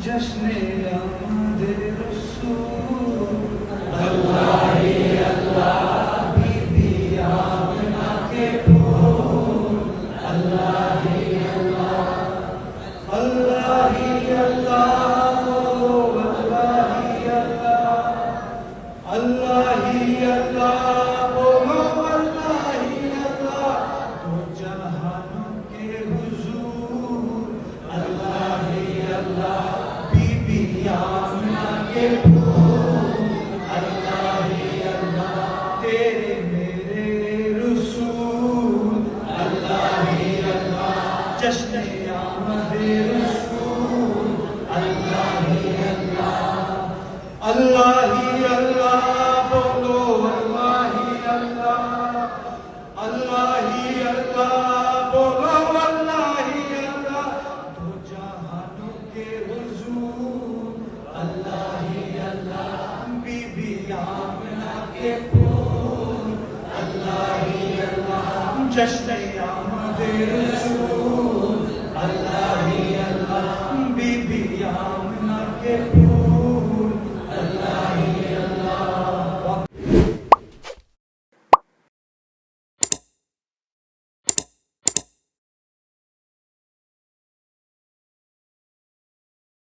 जश्ने आमदे रसूल अल्लाह ही अल्लाह बीबी आमना के फूल अल्लाह ही अल्लाह अल्लाह ही अल्लाह बोलो अल्लाह ही अल्लाह अल्लाह ही अल्लाह बोलो अल्लाह ही अल्लाह दो जहानों के हुजूर अल्लाह ही अल्लाह बीबी आमना के फूल अल्लाह ही अल्लाह तेरे मेरे रसूल अल्लाह ही अल्लाह जश्ने आमदे रसूल अल्लाह ही अल्लाह अल्लाह ही अल्लाह बोलो अल्लाह ही अल्लाह अल्लाह ही अल्लाह बोलो अल्लाह ही अल्लाह दो जहानों के हुजूर अल्लाह ही अल्लाह बीबी आमना के फूल अल्लाह ही अल्लाह जश्ने आमदे रसूल अल्लाह ही अल्लाह बीबी आमना के